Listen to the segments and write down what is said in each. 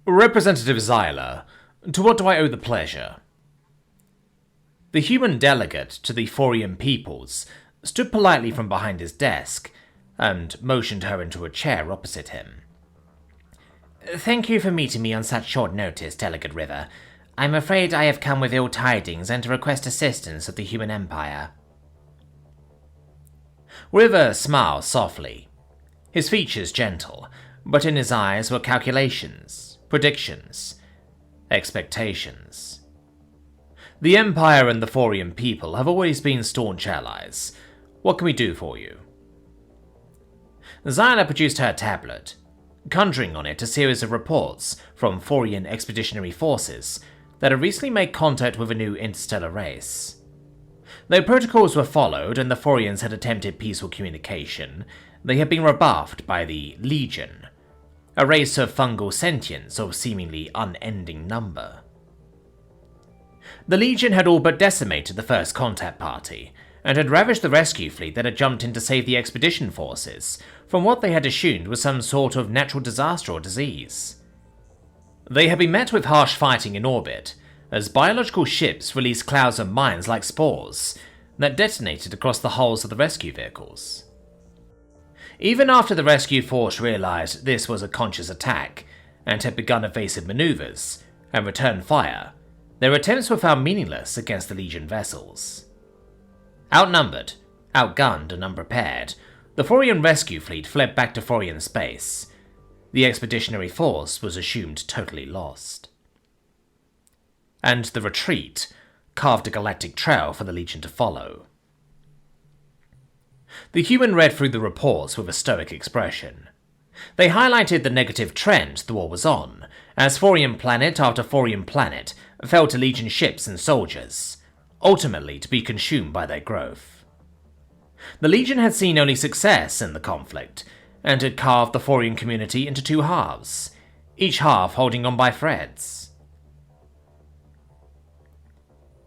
Representative Xyla, to what do I owe the pleasure? The human delegate to the Thorian peoples stood politely from behind his desk and motioned her into a chair opposite him. Thank you for meeting me on such short notice, Delegate River. I'm afraid I have come with ill tidings and to request assistance of the human empire. River smiled softly, his features gentle, but in his eyes were calculations, predictions, expectations. The Empire and the Thorian people have always been staunch allies. What can we do for you? Xyla produced her tablet, conjuring on it a series of reports from Thorian expeditionary forces that had recently made contact with a new interstellar race. Though protocols were followed and the Thorians had attempted peaceful communication, they had been rebuffed by the Legion, a race of fungal sentients of seemingly unending number. The Legion had all but decimated the first contact party, and had ravaged the rescue fleet that had jumped in to save the expedition forces from what they had assumed was some sort of natural disaster or disease. They had been met with harsh fighting in orbit, as biological ships released clouds of mines like spores that detonated across the hulls of the rescue vehicles. Even after the rescue force realized this was a conscious attack and had begun evasive maneuvers and returned fire, their attempts were found meaningless against the Legion vessels. Outnumbered, outgunned, and unprepared, the Thorian rescue fleet fled back to Thorian space. The expeditionary force was assumed totally lost. And the retreat carved a galactic trail for the Legion to follow. The human read through the reports with a stoic expression. They highlighted the negative trend the war was on, as Thorian planet after Thorian planet fell to Legion ships and soldiers, ultimately to be consumed by their growth. The Legion had seen only success in the conflict, and had carved the Thorian community into two halves, each half holding on by threads.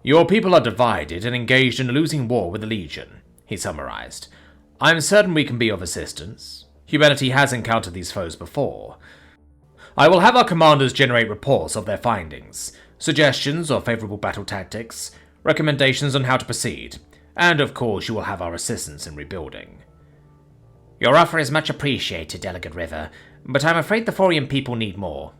Your people are divided and engaged in a losing war with the Legion, he summarized. I am certain we can be of assistance. Humanity has encountered these foes before. I will have our commanders generate reports of their findings, suggestions of favorable battle tactics, recommendations on how to proceed, and of course you will have our assistance in rebuilding. Your offer is much appreciated, Delegate River, but I'm afraid the Thorian people need more.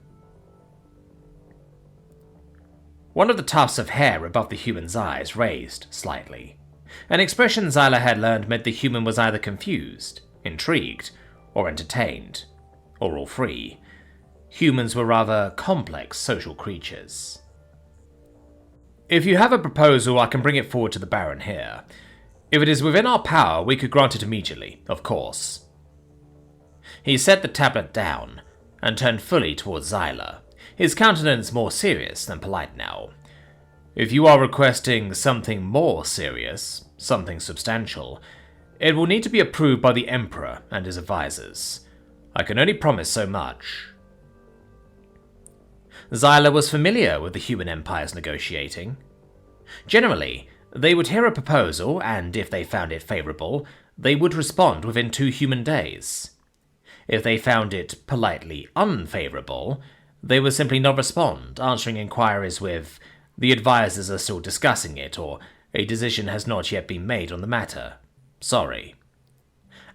One of the tufts of hair above the human's eyes raised slightly, an expression Xyla had learned meant the human was either confused, intrigued, or entertained, or all three. Humans were rather complex social creatures. If you have a proposal, I can bring it forward to the Baron here. If it is within our power, we could grant it immediately, of course. He set the tablet down, and turned fully towards Xyla, his countenance more serious than polite now. If you are requesting something more serious, something substantial, it will need to be approved by the Emperor and his advisors. I can only promise so much. Xyla was familiar with the human empires negotiating. Generally, they would hear a proposal, and if they found it favorable, they would respond within 2 human days. If they found it politely unfavorable, they would simply not respond, answering inquiries with, "The advisors are still discussing it," or "A decision has not yet been made on the matter. Sorry."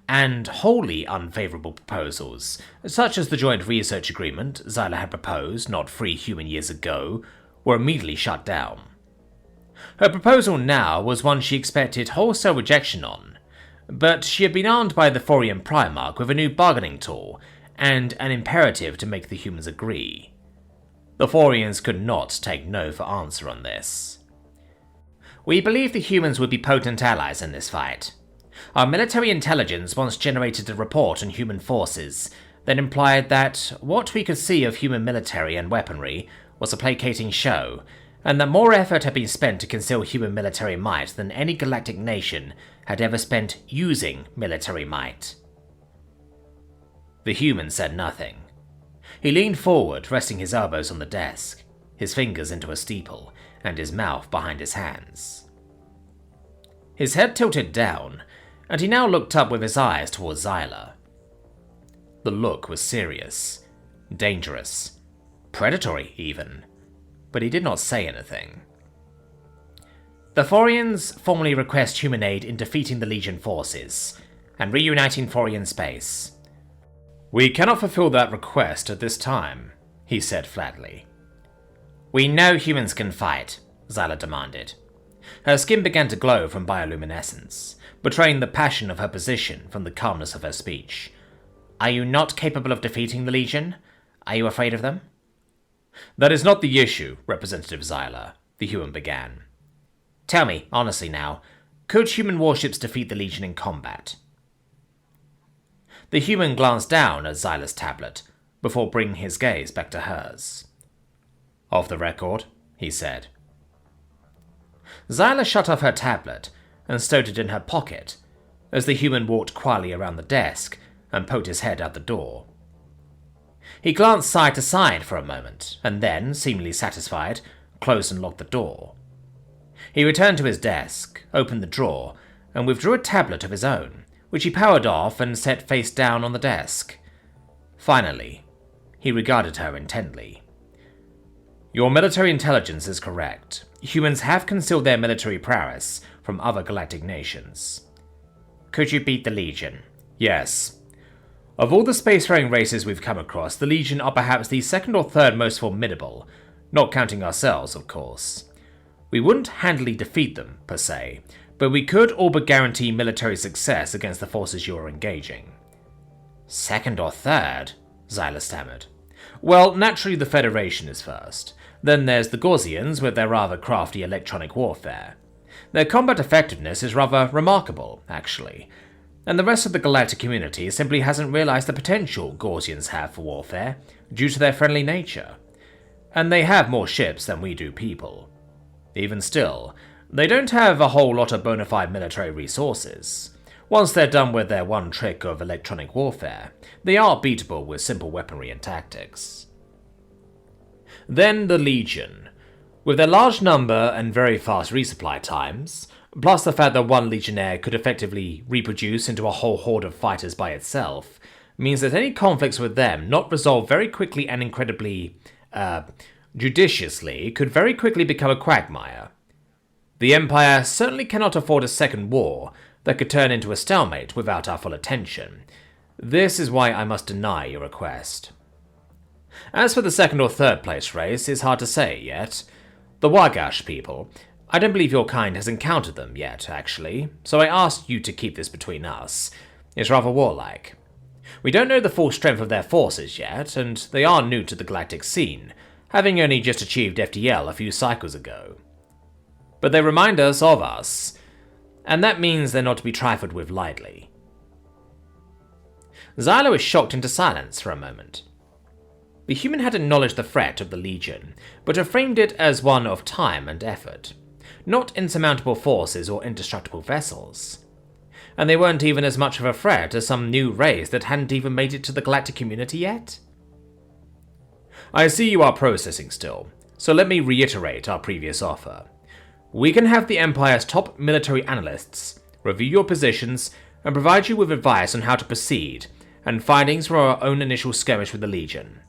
And wholly unfavorable proposals, such as the joint research agreement Xyla had proposed not 3 human years ago, were immediately shut down. Her proposal now was one she expected wholesale rejection on, but she had been armed by the Thorian Primarch with a new bargaining tool, and an imperative to make the humans agree. The Thorians could not take no for answer on this. We believe the humans would be potent allies in this fight. Our military intelligence once generated a report on human forces that implied that what we could see of human military and weaponry was a placating show, and that more effort had been spent to conceal human military might than any galactic nation had ever spent using military might. The human said nothing. He leaned forward, resting his elbows on the desk, his fingers into a steeple, and his mouth behind his hands. His head tilted down, and he now looked up with his eyes towards Xyla. The look was serious, dangerous, predatory even, but he did not say anything. The Forians formally request human aid in defeating the Legion forces and reuniting Forian space. We cannot fulfill that request at this time, he said flatly. We know humans can fight, Xyla demanded. Her skin began to glow from bioluminescence, betraying the passion of her position from the calmness of her speech. Are you not capable of defeating the Legion? Are you afraid of them? That is not the issue, Representative Xyla, the human began. Tell me, honestly now, could human warships defeat the Legion in combat? The human glanced down at Xyla's tablet, before bringing his gaze back to hers. Off the record, he said. Xyla shut off her tablet and stowed it in her pocket, as the human walked quietly around the desk and poked his head out the door. He glanced side to side for a moment, and then, seemingly satisfied, closed and locked the door. He returned to his desk, opened the drawer, and withdrew a tablet of his own, which he powered off and set face down on the desk. Finally, he regarded her intently. Your military intelligence is correct. Humans have concealed their military prowess from other galactic nations. Could you beat the Legion? Yes. Of all the spacefaring races we've come across, the Legion are perhaps the second or third most formidable, not counting ourselves, of course. We wouldn't handily defeat them, per se, but we could all but guarantee military success against the forces you are engaging. Second or third? Xyla stammered. Well, naturally the Federation is first. Then there's the Gaussians with their rather crafty electronic warfare. Their combat effectiveness is rather remarkable, actually, and the rest of the galactic community simply hasn't realized the potential Gaussians have for warfare due to their friendly nature. And they have more ships than we do people. Even still, they don't have a whole lot of bona fide military resources. Once they're done with their one trick of electronic warfare, they are beatable with simple weaponry and tactics. Then the Legion. With their large number and very fast resupply times, plus the fact that one Legionnaire could effectively reproduce into a whole horde of fighters by itself, means that any conflicts with them not resolved very quickly and incredibly, judiciously, could very quickly become a quagmire. The Empire certainly cannot afford a second war that could turn into a stalemate without our full attention. This is why I must deny your request. As for the second or third place race, it's hard to say yet. The Wagash people, I don't believe your kind has encountered them yet, actually, so I asked you to keep this between us. It's rather warlike. We don't know the full strength of their forces yet, and they are new to the galactic scene, having only just achieved FDL a few cycles ago. But they remind us of us, and that means they're not to be trifled with lightly. Xyla was shocked into silence for a moment. The human had acknowledged the threat of the Legion, but had framed it as one of time and effort, not insurmountable forces or indestructible vessels. And they weren't even as much of a threat as some new race that hadn't even made it to the galactic community yet? I see you are processing still, so let me reiterate our previous offer. We can have the Empire's top military analysts review your positions and provide you with advice on how to proceed, and findings from our own initial skirmish with the Legion.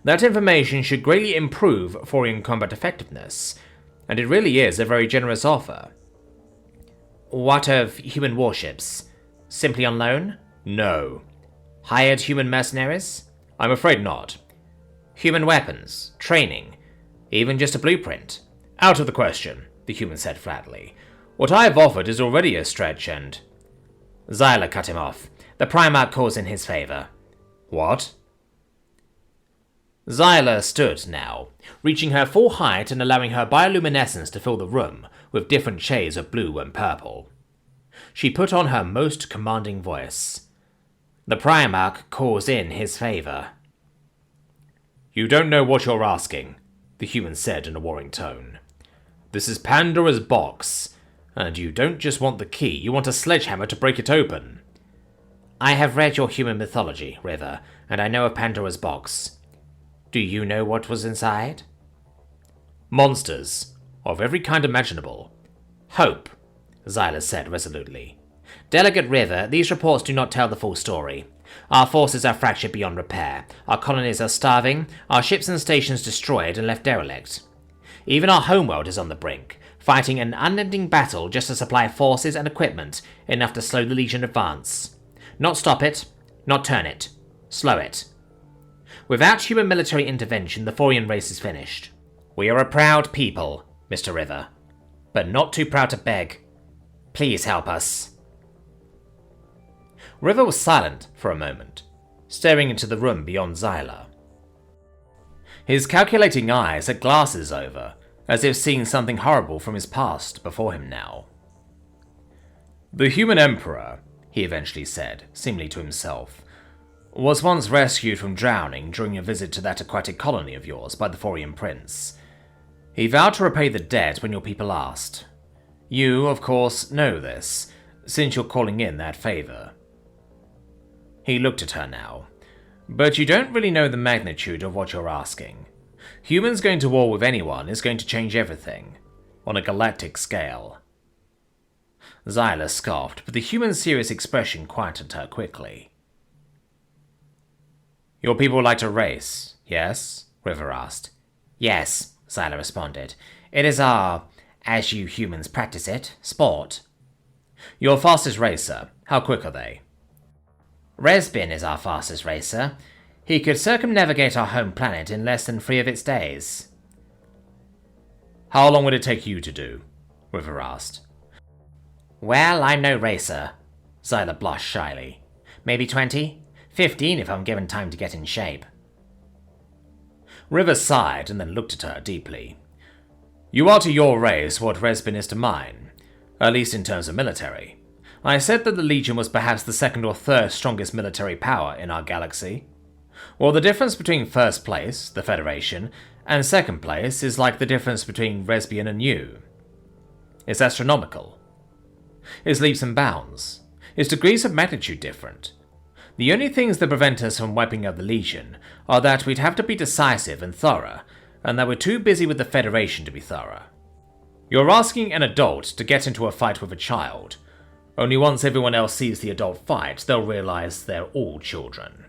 That information should greatly improve Forian combat effectiveness, and it really is a very generous offer. What of human warships? Simply on loan? No. Hired human mercenaries? I'm afraid not. Human weapons, training, even just a blueprint? Out of the question, the human said flatly. What I have offered is already a stretch and... Xyla cut him off. The Primarch calls in his favor. What? Xyla stood now, reaching her full height and allowing her bioluminescence to fill the room with different shades of blue and purple. She put on her most commanding voice. The Primarch calls in his favor. You don't know what you're asking, the human said in a warring tone. This is Pandora's box, and you don't just want the key, you want a sledgehammer to break it open. I have read your human mythology, River, and I know of Pandora's box. Do you know what was inside? Monsters, of every kind imaginable. Hope, Xyla said resolutely. Delegate River, these reports do not tell the full story. Our forces are fractured beyond repair, our colonies are starving, our ships and stations destroyed and left derelict. Even our homeworld is on the brink, fighting an unending battle just to supply forces and equipment enough to slow the Legion advance. Not stop it, not turn it, slow it. Without human military intervention, the Thorian race is finished. We are a proud people, Mr. River, but not too proud to beg. Please help us. River was silent for a moment, staring into the room beyond Xyla. His calculating eyes had glasses over, as if seeing something horrible from his past before him now. The human emperor, he eventually said, seemingly to himself, was once rescued from drowning during a visit to that aquatic colony of yours by the Thorian prince. He vowed to repay the debt when your people asked. You, of course, know this, since you're calling in that favor. He looked at her now. But you don't really know the magnitude of what you're asking. Humans going to war with anyone is going to change everything, on a galactic scale. Xyla scoffed, but the human's serious expression quieted her quickly. Your people like to race, yes? River asked. Yes, Xyla responded. It is our, as you humans practice it, sport. Your fastest racer, how quick are they? Resbin is our fastest racer. He could circumnavigate our home planet in less than 3 of its days. How long would it take you to do? River asked. Well, I'm no racer. Xyla blushed shyly. Maybe 20? 15 if I'm given time to get in shape. River sighed and then looked at her deeply. You are to your race what Resbin is to mine, at least in terms of military. I said that the Legion was perhaps the 2nd or 3rd strongest military power in our galaxy. Well, the difference between first place, the Federation, and second place is like the difference between Resbian and you. It's astronomical. It's leaps and bounds. It's degrees of magnitude different. The only things that prevent us from wiping out the Legion are that we'd have to be decisive and thorough, and that we're too busy with the Federation to be thorough. You're asking an adult to get into a fight with a child. Only once everyone else sees the adult fight, they'll realize they're all children.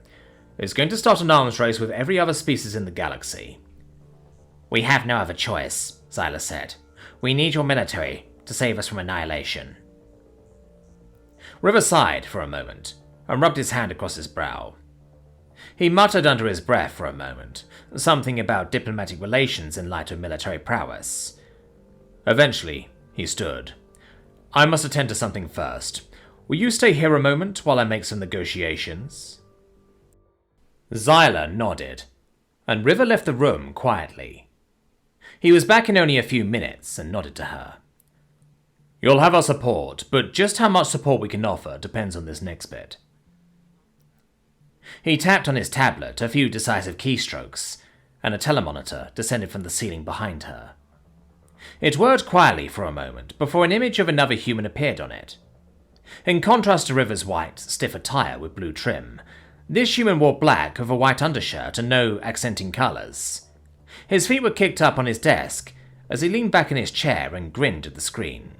It's going to start an arms race with every other species in the galaxy. We have no other choice, Xyla said. We need your military to save us from annihilation. River sighed for a moment and rubbed his hand across his brow. He muttered under his breath for a moment, something about diplomatic relations in light of military prowess. Eventually, he stood. I must attend to something first. Will you stay here a moment while I make some negotiations? Xyla nodded, and River left the room quietly. He was back in only a few minutes and nodded to her. You'll have our support, but just how much support we can offer depends on this next bit. He tapped on his tablet, a few decisive keystrokes, and a telemonitor descended from the ceiling behind her. It whirred quietly for a moment before an image of another human appeared on it. In contrast to River's white, stiff attire with blue trim, this human wore black with a white undershirt and no accenting colours. His feet were kicked up on his desk as he leaned back in his chair and grinned at the screen.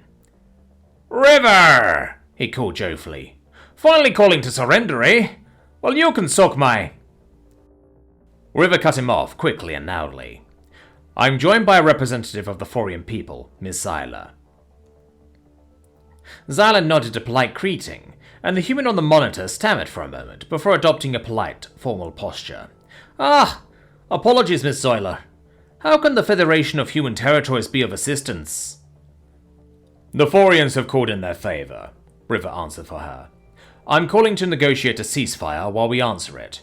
River! He called joyfully. Finally calling to surrender, eh? Well, you can suck my... River cut him off quickly and loudly. I'm joined by a representative of the Thorian people, Miss Xyla. Xyla nodded a polite greeting, and the human on the monitor stammered for a moment before adopting a polite, formal posture. Ah, apologies, Miss Xyla. How can the Federation of Human Territories be of assistance? The Thorians have called in their favor, River answered for her. I'm calling to negotiate a ceasefire while we answer it.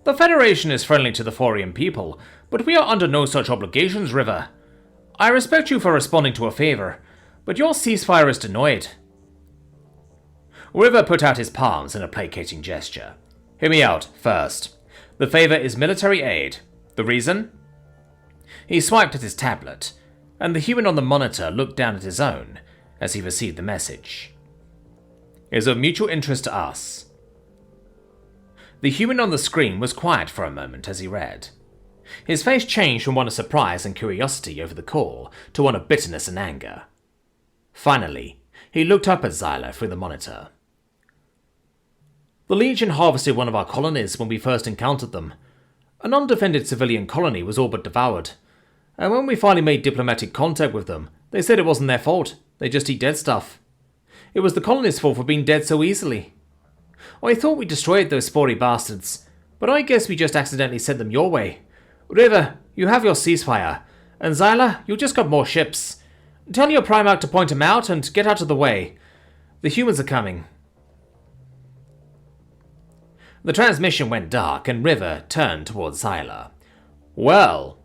The Federation is friendly to the Thorian people, but we are under no such obligations, River. I respect you for responding to a favor, but your ceasefire is denied. River put out his palms in a placating gesture. Hear me out, first. The favor is military aid. The reason? He swiped at his tablet, and the human on the monitor looked down at his own as he received the message. It is of mutual interest to us. The human on the screen was quiet for a moment as he read. His face changed from one of surprise and curiosity over the call to one of bitterness and anger. Finally, he looked up at Xyla through the monitor. The Legion harvested one of our colonies when we first encountered them. An undefended civilian colony was all but devoured. And when we finally made diplomatic contact with them, they said it wasn't their fault. They just eat dead stuff. It was the colonists' fault for being dead so easily. I thought we destroyed those spory bastards, but I guess we just accidentally sent them your way. River, you have your ceasefire, and Xyla, you just got more ships. Tell your Primarch to point them out and get out of the way. The humans are coming. The transmission went dark, and River turned towards Xyla. Well,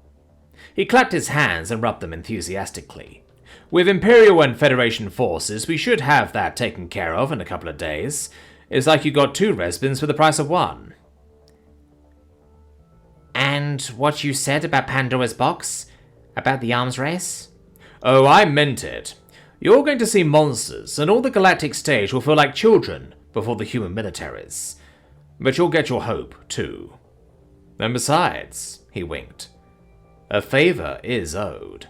he clapped his hands and rubbed them enthusiastically. With Imperial and Federation forces, we should have that taken care of in a couple of days. It's like you got 2 Resbins for the price of 1. And what you said about Pandora's box? About the arms race? Oh, I meant it. You're going to see monsters, and all the galactic stage will feel like children before the human militaries. But you'll get your hope, too. And besides, he winked, a favor is owed.